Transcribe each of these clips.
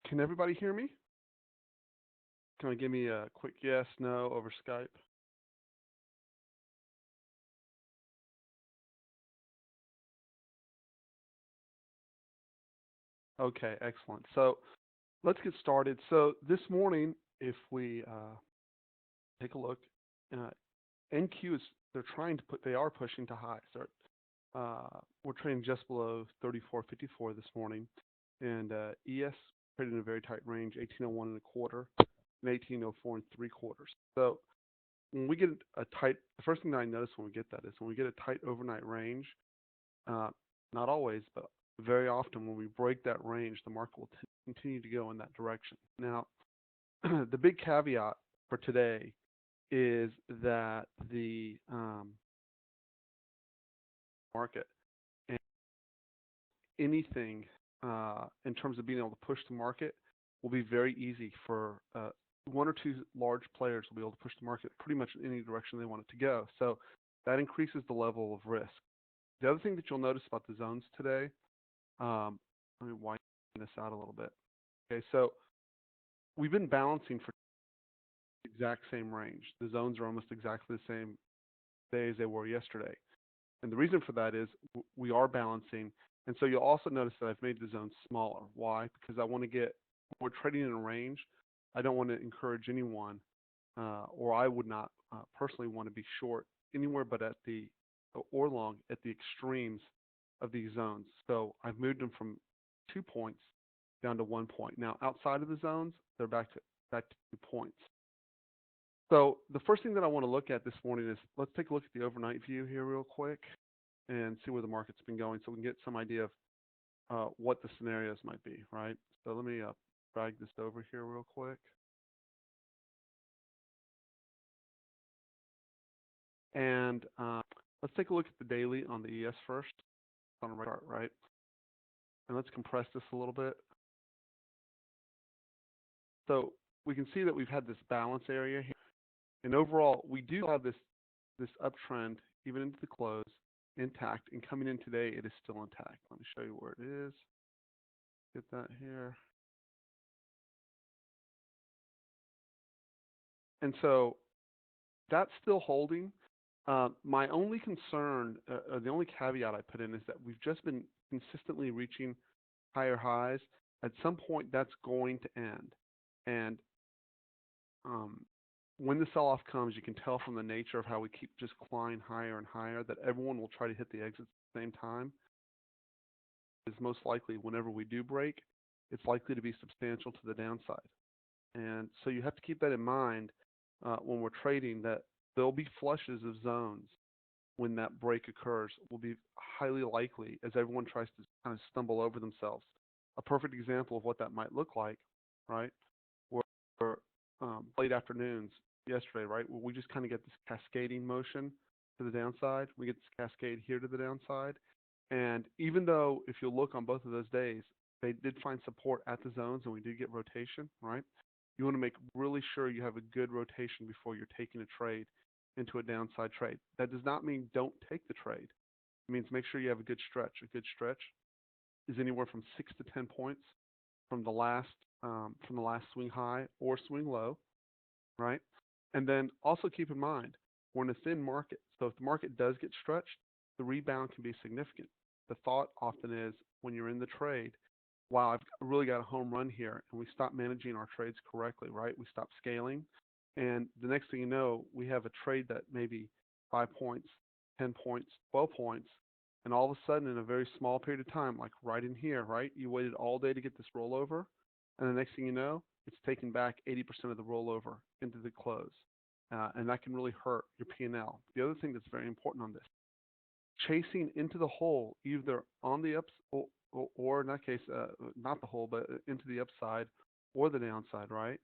Can everybody hear me? Can I give me a quick yes, no over Skype? Okay, excellent. So let's get started. So this morning, if we take a look, uh, NQ is they are pushing to highs. We're trading just below 34.54 this morning, and ES traded in a very tight range, 1801 and a quarter and 1804 and three quarters. So when we get the first thing that I notice when we get that is when we get a tight overnight range. Uh, Not always, but very often when we break that range, the market will continue to go in that direction. Now, the big caveat for today is that the market and anything in terms of being able to push the market will be very easy for one or two large players will be able to push the market pretty much in any direction they want it to go. So that increases the level of risk. The other thing that you'll notice about the zones today, let me wind this out a little bit. Okay, so we've been balancing for the exact same range. The zones are almost exactly the same today as they were yesterday. And the reason for that is we are balancing. And so you'll also notice that I've made the zones smaller. Why? Because I want to we're trading in a range. I don't want to encourage anyone, or I would not personally want to be short anywhere but or long at the extremes of these zones. So I've moved them from 2 points down to 1 point. Now outside of the zones, they're back to 2 points. So the first thing that I want to look at this morning is let's take a look at the overnight view here real quick and see where the market's been going so we can get some idea of what the scenarios might be, right? So let me drag this over here real quick. And let's take a look at the daily on the ES first on the chart, right? And let's compress this a little bit. So we can see that we've had this balance area here. And overall, we do have this uptrend even into the close intact. And coming in today, it is still intact. Let me show you where it is. Get that here. And so that's still holding. My only concern, the only caveat I put in is that we've just been consistently reaching higher highs. At some point, that's going to end. And um, when the sell-off comes, you can tell from the nature of how we keep just climbing higher and higher that everyone will try to hit the exits at the same time. Is most likely whenever we do break, it's likely to be substantial to the downside. And so you have to keep that in mind when we're trading that there'll be flushes of zones when that break occurs will be highly likely as everyone tries to kind of stumble over themselves. A perfect example of what that might look like, right? Were late afternoons yesterday, right? Where we just kind of get this cascading motion to the downside. We get this cascade here to the downside. And even though if you look on both of those days, they did find support at the zones and we did get rotation, right? You want to make really sure you have a good rotation before you're taking a trade into a downside trade. That does not mean don't take the trade. It means make sure you have a good stretch. A good stretch is anywhere from 6 to 10 points from the last swing high or swing low, right? And then also keep in mind we're in a thin market, so if the market does get stretched, the rebound can be significant. The thought often is when you're in the trade, wow, I've really got a home run here, and we stop managing our trades correctly, right? We stop scaling, and the next thing you know, we have a trade that maybe 5 points, 10 points, 12 points, and all of a sudden, in a very small period of time, like right in here, right, you waited all day to get this rollover, and the next thing you know, it's taken back 80% of the rollover into the close, and that can really hurt your P&L. The other thing that's very important on this, chasing into the hole, either on the ups or in that case, not the hole, but into the upside or the downside, right?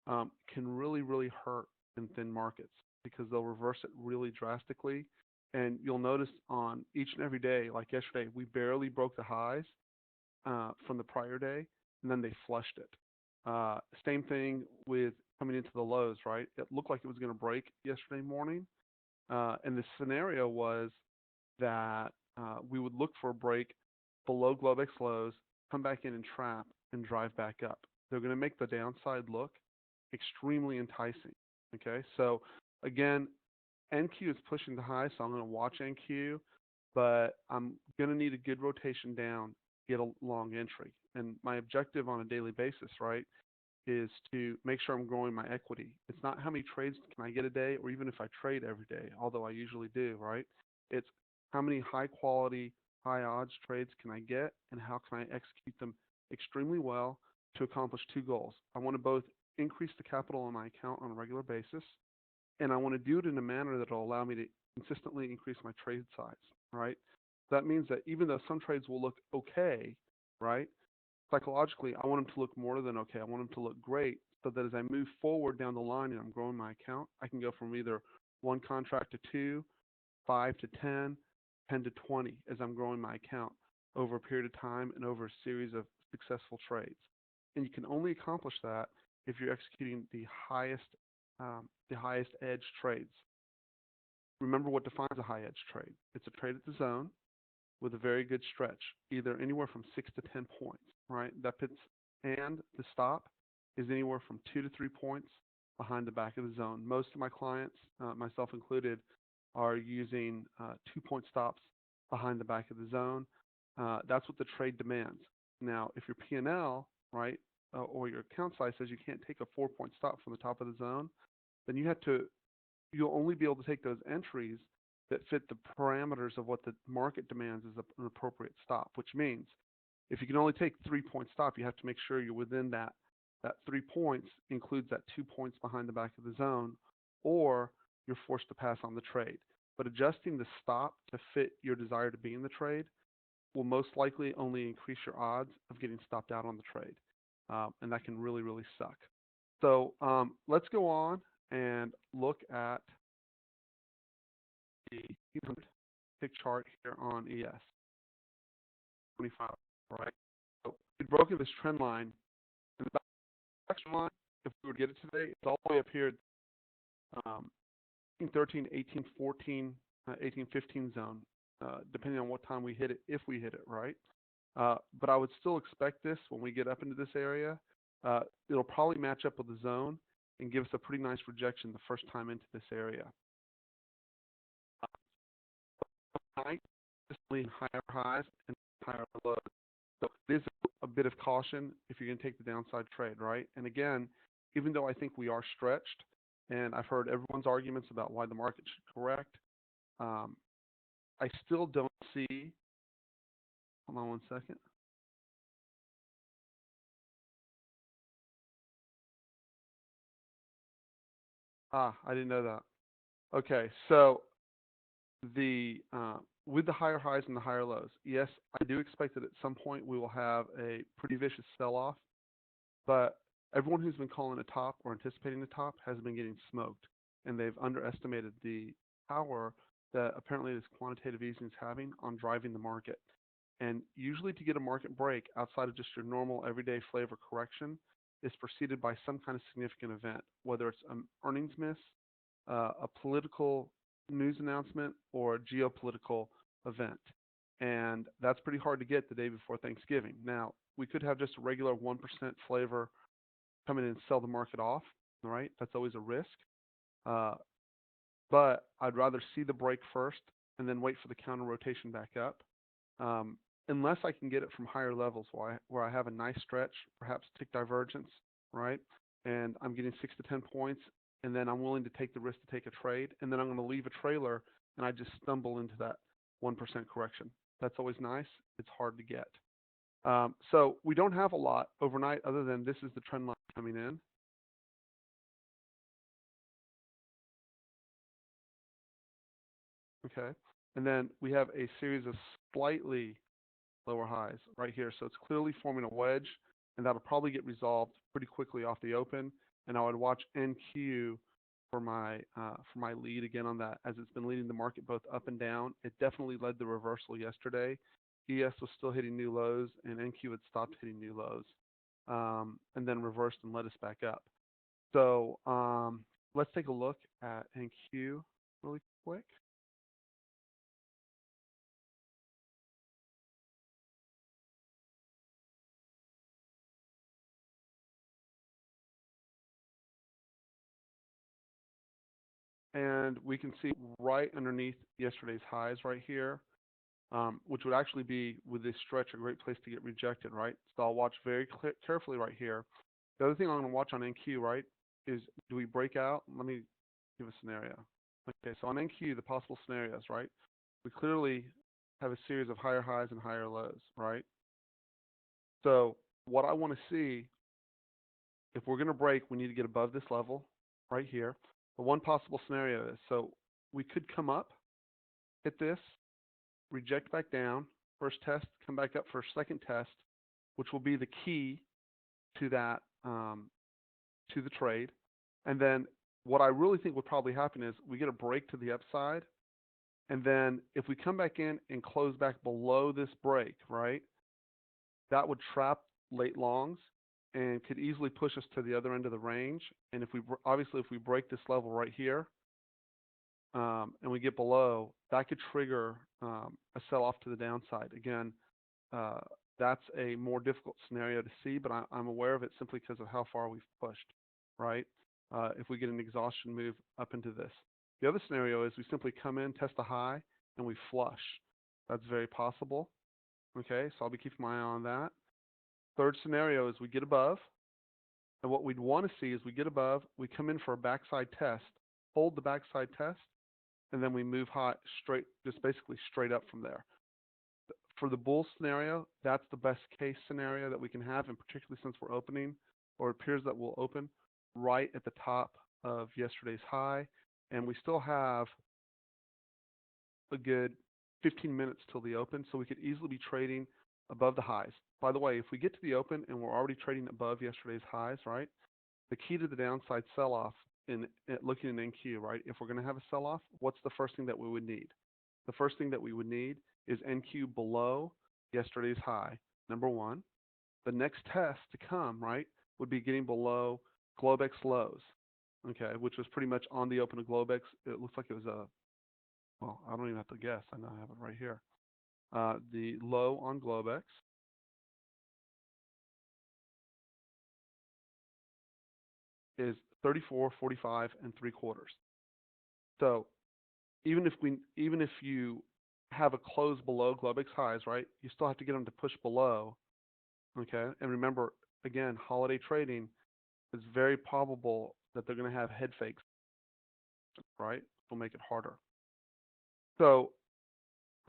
Can really, really hurt in thin markets because they'll reverse it really drastically. And you'll notice on each and every day, like yesterday, we barely broke the highs from the prior day, and then they flushed it. Same thing with coming into the lows, right? It looked like it was going to break yesterday morning, and the scenario was that we would look for a break below Globex lows, come back in and trap and drive back up. they're going to make the downside look extremely enticing. Okay, so again, NQ is pushing the high, so I'm going to watch NQ, but I'm going to need a good rotation down, get a long entry. And my objective on a daily basis, right, is to make sure I'm growing my equity. It's not how many trades can I get a day, or even if I trade every day, although I usually do, right? It's how many high quality, high odds trades can I get, and how can I execute them extremely well to accomplish two goals. I want to both increase the capital on my account on a regular basis, and I want to do it in a manner that will allow me to consistently increase my trade size, right? That means that even though some trades will look okay, right? Psychologically, I want them to look more than okay. I want them to look great so that as I move forward down the line and I'm growing my account, I can go from either one contract to two, 5 to 10, 10 to 20 as I'm growing my account over a period of time and over a series of successful trades. And you can only accomplish that if you're executing the highest edge trades. Remember what defines a high edge trade. It's a trade at the zone with a very good stretch, either anywhere from 6 to 10 points, right? And the stop is anywhere from 2 to 3 points behind the back of the zone. Most of my clients, myself included, are using 2 point stops behind the back of the zone. That's what the trade demands. Now, if your P&L, right, or your account size says you can't take a 4 point stop from the top of the zone, then you'll only be able to take those entries that fit the parameters of what the market demands as an appropriate stop, which means if you can only take 3 point stop, you have to make sure you're within that. That 3 points includes that 2 points behind the back of the zone, or you're forced to pass on the trade. But adjusting the stop to fit your desire to be in the trade will most likely only increase your odds of getting stopped out on the trade. And that can really, really suck. So let's go on and look at the tick chart here on ES 25, right? So we've broken this trend line. And the back trend line, if we were to get it today, it's all the way up here, 1813, 1814, 1815 zone, depending on what time we hit it, if we hit it, right? But I would still expect this when we get up into this area. It'll probably match up with the zone and give us a pretty nice rejection the first time into this area. Tonight, just higher highs and higher lows. So it is a bit of caution if you're going to take the downside trade, right? And again, even though I think we are stretched, and I've heard everyone's arguments about why the market should correct, I still don't see. Hold on one second. I didn't know that. Okay, so with the higher highs and the higher lows, yes, I do expect that at some point we will have a pretty vicious sell-off, but everyone who's been calling a top or anticipating the top has been getting smoked, and they've underestimated the power that apparently this quantitative easing is having on driving the market. And usually to get a market break outside of just your normal everyday flavor correction is preceded by some kind of significant event, whether it's an earnings miss, a political news announcement, or a geopolitical event. And that's pretty hard to get the day before Thanksgiving. Now, we could have just a regular 1% flavor come in and sell the market off, right? That's always a risk. But I'd rather see the break first and then wait for the counter rotation back up. Unless I can get it from higher levels where I have a nice stretch, perhaps tick divergence, right? And I'm getting 6 to 10 points, and then I'm willing to take the risk to take a trade, and then I'm going to leave a trailer, and I just stumble into that 1% correction. That's always nice. It's hard to get. So we don't have a lot overnight other than this is the trend line coming in. Okay. And then we have a series of slightly lower highs right here. So it's clearly forming a wedge, and that'll probably get resolved pretty quickly off the open. And I would watch NQ for my lead again on that, as it's been leading the market both up and down. It definitely led the reversal yesterday. ES was still hitting new lows, and NQ had stopped hitting new lows, and then reversed and led us back up. So let's take a look at NQ really quick. and we can see right underneath yesterday's highs right here, which would actually be, with this stretch, a great place to get rejected, right? So I'll watch very carefully right here. The other thing I'm going to watch on NQ, right, is do we break out? Let me give a scenario. Okay, so on NQ, the possible scenarios, right? We clearly have a series of higher highs and higher lows, right? So what I want to see, if we're going to break, we need to get above this level right here. But one possible scenario is, so we could come up, hit this, reject back down, first test, come back up for a second test, which will be the key to that, to the trade. And then what I really think would probably happen is we get a break to the upside. And then if we come back in and close back below this break, right, that would trap late longs and could easily push us to the other end of the range. And if we obviously if we break this level right here, and we get below, that could trigger a sell-off to the downside. Again, uh, that's a more difficult scenario to see, but I'm aware of it simply because of how far we've pushed, right? If we get an exhaustion move up into this. The other scenario is we simply come in, test a high, and we flush. That's very possible. Okay, so I'll be keeping my eye on that. Third scenario is we get above, and what we'd want to see is we get above, we come in for a backside test, hold the backside test, and then we move high straight, just basically straight up from there. For the bull scenario, that's the best case scenario that we can have, and particularly since we're opening, or it appears that we'll open right at the top of yesterday's high, and we still have a good 15 minutes till the open, so we could easily be trading above the highs. By the way, if we get to the open and we're already trading above yesterday's highs, right, the key to the downside sell-off in looking in NQ, right, if we're going to have a sell-off, what's the first thing that we would need? The first thing that we would need is NQ below yesterday's high, number one. The next test to come, right, would be getting below Globex lows, okay, which was pretty much on the open of Globex. It looks like it was a, well, I don't even have to guess. I know I have it right here. The low on Globex is 34.45 and 3/4. So even if you have a close below Globex highs, right, you still have to get them to push below. Okay, and remember, again, holiday trading, it's very probable that they're going to have head fakes, right? Will make it harder. So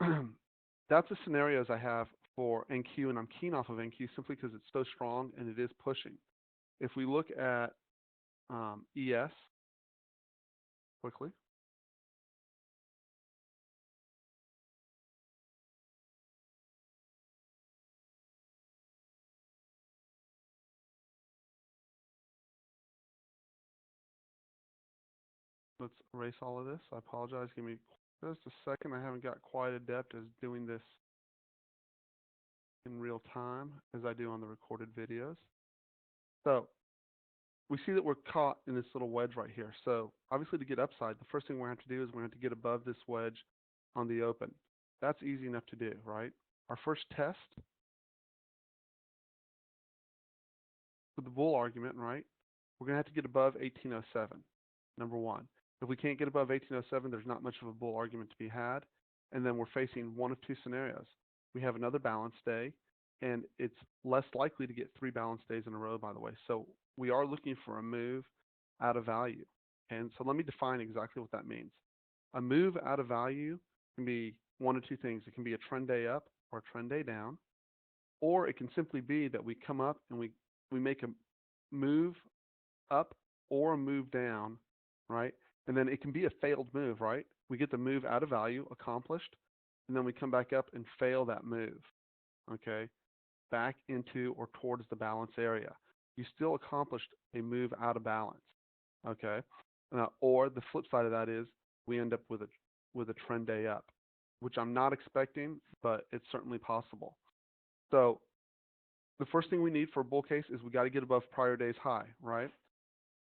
that's the scenarios I have for NQ, and I'm keen off of NQ simply because it's so strong and it is pushing. If we look at ES quickly, let's erase all of this. I apologize. Give me just a second. I haven't got quite adept as doing this in real time as I do on the recorded videos. So we see that we're caught in this little wedge right here. So obviously to get upside, the first thing we have to do is we have to get above this wedge on the open. That's easy enough to do, right? Our first test with the bull argument, right? We're going to have to get above 1807, number one. If we can't get above 1807, there's not much of a bull argument to be had. And then we're facing one of two scenarios. We have another balance day, and it's less likely to get 3 balance days in a row, by the way. So we are looking for a move out of value. And so let me define exactly what that means. A move out of value can be one of two things. It can be a trend day up or a trend day down, or it can simply be that we come up and we make a move up or a move down, right? And then it can be a failed move, right? We get the move out of value accomplished, and then we come back up and fail that move, okay? Back into or towards the balance area. You still accomplished a move out of balance, okay? Or the flip side of that is we end up with a trend day up, which I'm not expecting, but it's certainly possible. So the first thing we need for a bull case is we got to get above prior day's high, right?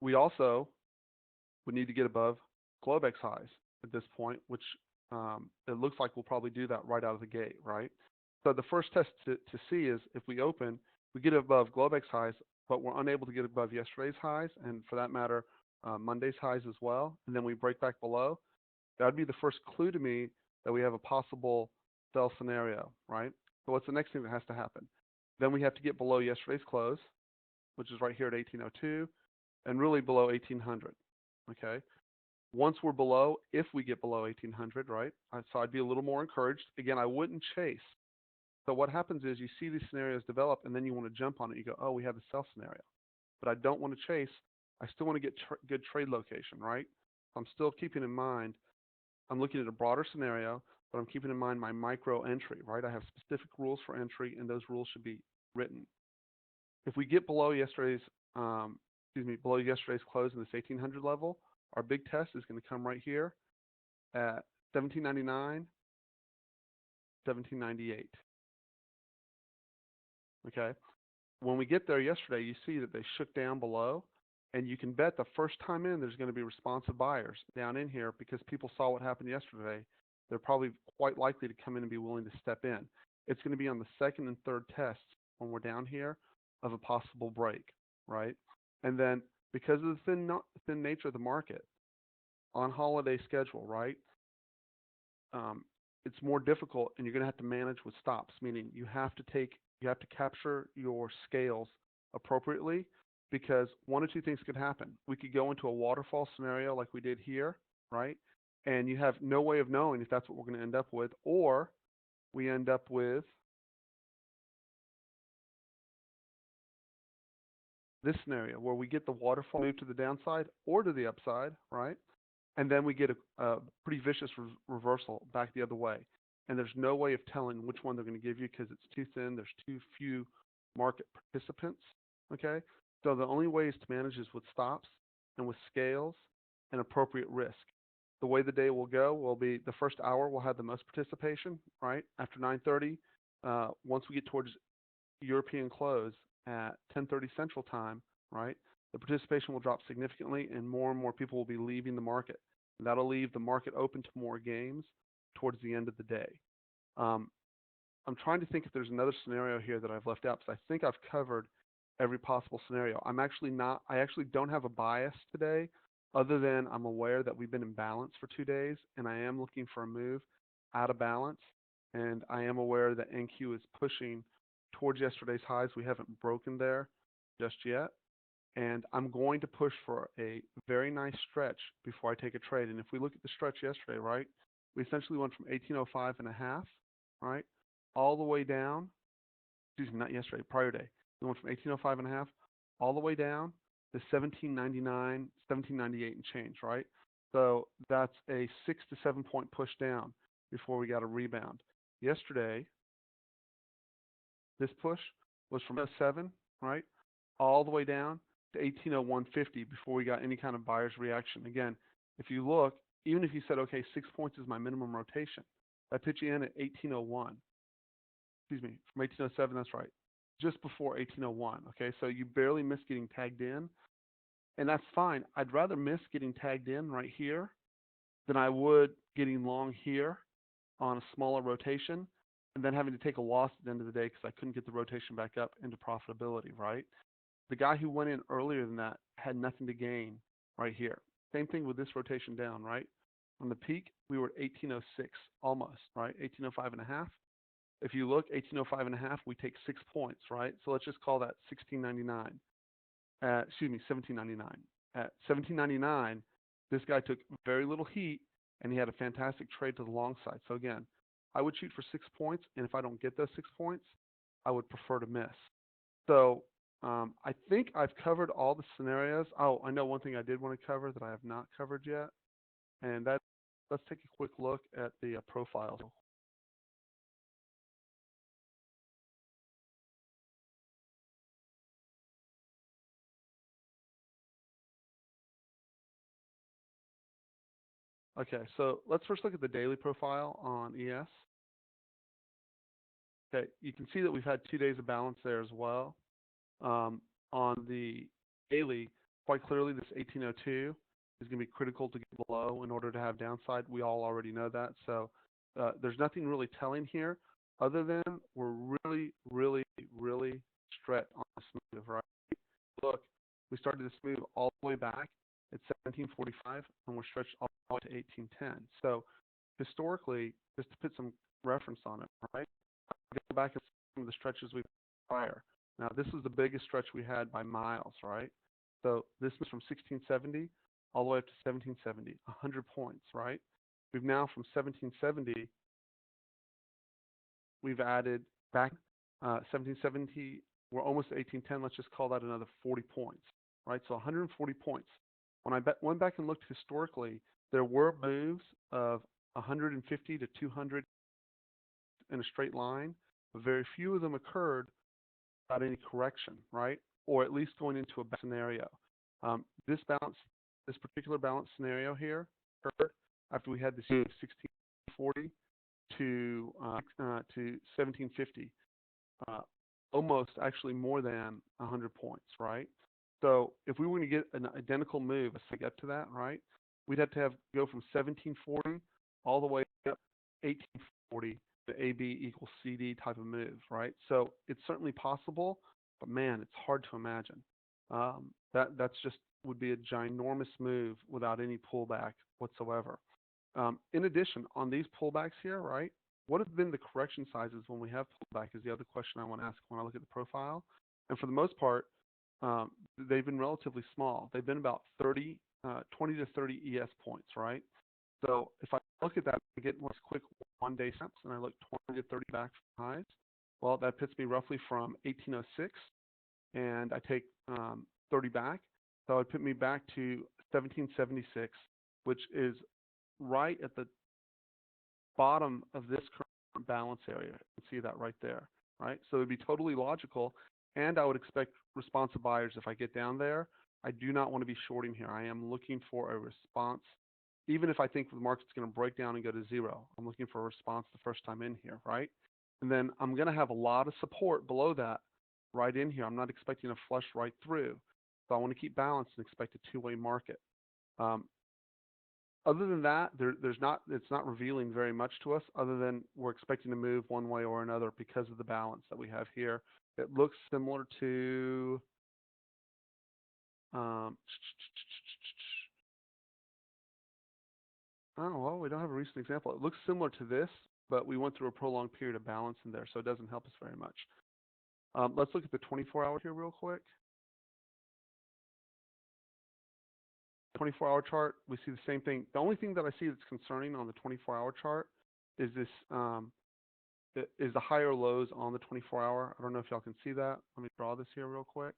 We also would need to get above Globex highs at this point, which it looks like we'll probably do that right out of the gate, right? So the first test to see is if we open, we get above Globex highs, but we're unable to get above yesterday's highs, and for that matter, Monday's highs as well, and then we break back below, that would be the first clue to me that we have a possible sell scenario, right? So what's the next thing that has to happen? Then we have to get below yesterday's close, which is right here at 1802, and really below 1800. Okay. Once we're below, if we get below 1800, right? So I'd be a little more encouraged. Again, I wouldn't chase. So what happens is you see these scenarios develop, and then you want to jump on it. You go, oh, we have the sell scenario, but I don't want to chase. I still want to get good trade location, right? I'm still keeping in mind I'm looking at a broader scenario, but I'm keeping in mind my micro entry, right? I have specific rules for entry, and those rules should be written. If we get below below yesterday's close in this 1800 level, our big test is going to come right here at 1799, 1798. Okay. When we get there yesterday, you see that they shook down below, and you can bet the first time in there's going to be responsive buyers down in here because people saw what happened yesterday. They're probably quite likely to come in and be willing to step in. It's going to be on the second and third tests when we're down here of a possible break, right? And then because of the thin nature of the market on holiday schedule, right? It's more difficult, and you're going to have to manage with stops, meaning you have to capture your scales appropriately because one or two things could happen. We could go into a waterfall scenario like we did here, right? And you have no way of knowing if that's what we're going to end up with, or we end up with this scenario where we get the waterfall move to the downside or to the upside, right? And then we get a pretty vicious reversal back the other way. And there's no way of telling which one they're going to give you because it's too thin. There's too few market participants. Okay, so the only ways to manage is with stops and with scales and appropriate risk. The way the day will go will be the first hour will have the most participation, right? After 9:30, once we get towards European close at 10:30 Central Time, right? The participation will drop significantly, and more people will be leaving the market. And that'll leave the market open to more games towards the end of the day. Um, I'm trying to think if there's another scenario here that I've left out because I think I've covered every possible scenario. I actually don't have a bias today other than I'm aware that we've been in balance for 2 days and I am looking for a move out of balance. And I am aware that NQ is pushing towards yesterday's highs. We haven't broken there just yet. And I'm going to push for a very nice stretch before I take a trade. And if we look at the stretch yesterday, right, we essentially went from 1805 and a half, right, all the way down, excuse me, not yesterday, prior day. We went from 1805 and a half all the way down to 1799, 1798 and change, right? So that's a 6 to 7 point push down before we got a rebound. Yesterday, this push was from 07, right, all the way down to 1801.50 before we got any kind of buyer's reaction. Again, if you look, even if you said, okay, 6 points is my minimum rotation, that puts you in at 1801. Excuse me, from 1807, that's right, just before 1801. Okay, so you barely missed getting tagged in, and that's fine. I'd rather miss getting tagged in right here than I would getting long here on a smaller rotation and then having to take a loss at the end of the day because I couldn't get the rotation back up into profitability, right? The guy who went in earlier than that had nothing to gain right here. Same thing with this rotation down, right? On the peak, we were at 1806 almost, right? 1805 and a half. If you look, 1805 and a half, we take 6 points, right? So let's just call that 1699. Excuse me, 1799. At 1799, this guy took very little heat and he had a fantastic trade to the long side. So again, I would shoot for 6 points, and if I don't get those 6 points, I would prefer to miss. So I think I've covered all the scenarios. Oh, I know one thing I did want to cover that I have not covered yet, and let's take a quick look at the profiles. Okay, so let's first look at the daily profile on ES. Okay, you can see that we've had 2 days of balance there as well. On the daily, quite clearly, this 1802 is going to be critical to get below in order to have downside. We all already know that. So there's nothing really telling here other than we're really stretched on this move, right? Look, we started this move all the way back It's 1745, and we're stretched all the way to 1810. So historically, just to put some reference on it, right? Go back and some of the stretches we prior. Now, this is the biggest stretch we had by miles, right? So this was from 1670 all the way up to 1770, 100 points, right? We've now from 1770, we've added back 1770, we're almost at 1810. Let's just call that another 40 points, right? So 140 points. When I went back and looked historically, there were moves of 150 to 200 in a straight line, but very few of them occurred without any correction, right? Or at least going into a bad scenario. This particular balance scenario here occurred after we had this 1640 to 1750, almost actually more than 100 points, right? So if we were going to get an identical move to get to that, right, we'd have to go from 1740 all the way up 1840 to AB equals CD type of move, right? So it's certainly possible, but man, it's hard to imagine. That's just would be a ginormous move without any pullback whatsoever. In addition, on these pullbacks here, right, what have been the correction sizes when we have pullback is the other question I want to ask when I look at the profile. And for the most part, they've been relatively small. They've been about 20 to 30 ES points, right? So if I look at that, I get one quick one-day snaps, and I look 20 to 30 back from highs. Well, that puts me roughly from 1806, and I take 30 back. So it would put me back to 1776, which is right at the bottom of this current balance area. You can see that right there, right? So it would be totally logical, and I would expect responsive buyers if I get down there. I do not want to be shorting here. I am looking for a response. Even if I think the market's going to break down and go to zero, I'm looking for a response the first time in here, right? And then I'm going to have a lot of support below that right in here. I'm not expecting a flush right through. So I want to keep balanced and expect a two-way market. Other than that, it's not revealing very much to us other than we're expecting to move one way or another because of the balance that we have here. It looks similar to oh, well, we don't have a recent example. It looks similar to this, but we went through a prolonged period of balance in there, so it doesn't help us very much. Let's look at the 24-hour here real quick. 24-hour chart, we see the same thing. The only thing that I see that's concerning on the 24-hour chart is this is the higher lows on the 24-hour. I don't know if y'all can see that. Let me draw this here real quick.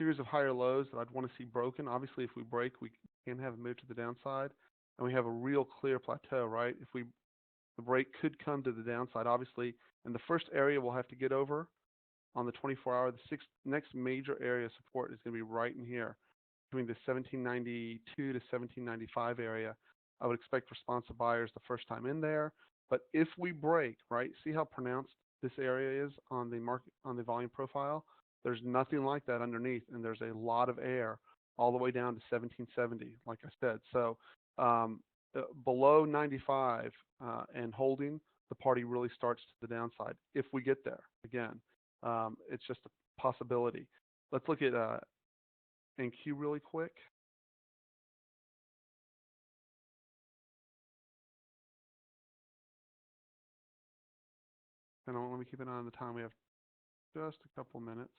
Series of higher lows that I'd want to see broken. Obviously, if we break, we can have a move to the downside, and we have a real clear plateau, right? The break could come to the downside, obviously, and the first area we'll have to get over on the 24-hour, the next major area of support is going to be right in here, between the 1792 to 1795 area. I would expect responsive buyers the first time in there, but if we break, right, see how pronounced this area is on the market, on the volume profile? There's nothing like that underneath, and there's a lot of air all the way down to 1770, like I said. So below 95 and holding, the party really starts to the downside if we get there. Again, it's just a possibility. Let's look at NQ really quick. And let me keep an eye on the time. We have just a couple minutes.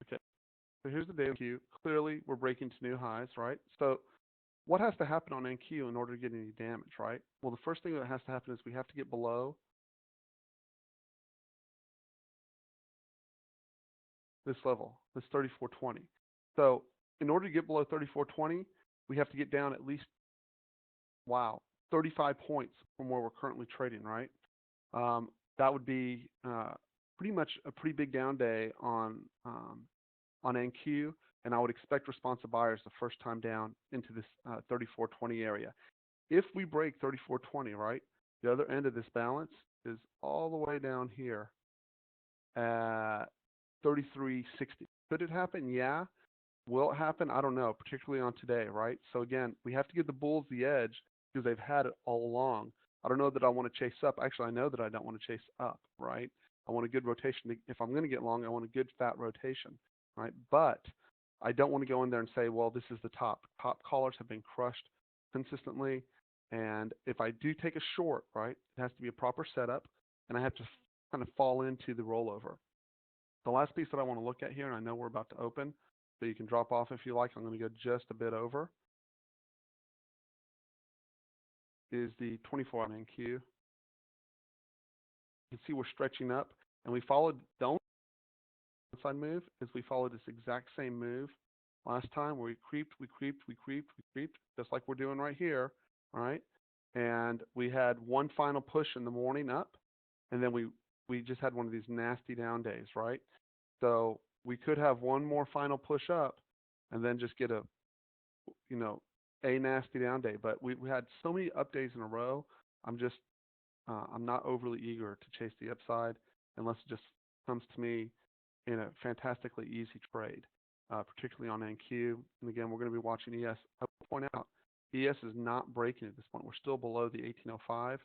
Okay, so here's the day NQ. Clearly, we're breaking to new highs, right? So what has to happen on NQ in order to get any damage, right? Well, the first thing that has to happen is we have to get below this level, this 3420. So in order to get below 3420, we have to get down at least, wow, 35 points from where we're currently trading, right? That would be pretty much a pretty big down day on NQ, and I would expect responsive buyers the first time down into this 3420 area. If we break 3420, right, the other end of this balance is all the way down here at 3360. Could it happen? Yeah. Will it happen? I don't know, particularly on today, right? So again, we have to give the bulls the edge because they've had it all along. I don't know that I want to chase up. Actually, I know that I don't want to chase up, right? I want a good rotation. If I'm going to get long, I want a good fat rotation, right? But I don't want to go in there and say, well, this is the top. Top callers have been crushed consistently. And if I do take a short, right, it has to be a proper setup, and I have to kind of fall into the rollover. The last piece that I want to look at here, and I know we're about to open, so you can drop off if you like. I'm going to go just a bit over, is the 24-hour NQ. You can see we're stretching up, and we followed the only downside move is we followed this exact same move last time where we creeped, we creeped, just like we're doing right here, all right? And we had one final push in the morning up, and then we just had one of these nasty down days, right? So we could have one more final push up, and then just get you know, a nasty down day. But we had so many up days in a row. I'm not overly eager to chase the upside unless it just comes to me in a fantastically easy trade, particularly on NQ. And again, we're going to be watching ES. I will point out, ES is not breaking at this point. We're still below the 1805.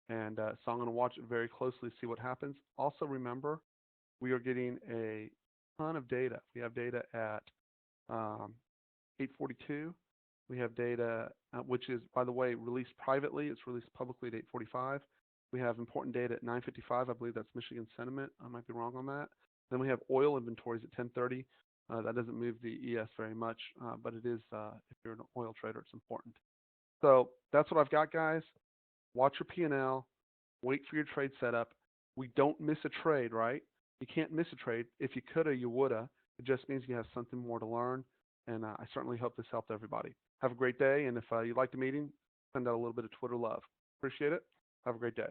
And so I'm going to watch it very closely, see what happens. Also, remember, we are getting a ton of data. We have data at 842. We have data, which is, by the way, released privately. It's released publicly at 845. We have important data at 955. I believe that's Michigan sentiment. I might be wrong on that. Then we have oil inventories at 1030. That doesn't move the ES very much, but it is, if you're an oil trader, it's important. So that's what I've got, guys. Watch your P&L. Wait for your trade setup. We don't miss a trade, right? You can't miss a trade. If you coulda, you woulda. It just means you have something more to learn. And I certainly hope this helped everybody. Have a great day. And if you like the meeting, send out a little bit of Twitter love. Appreciate it. Have a great day.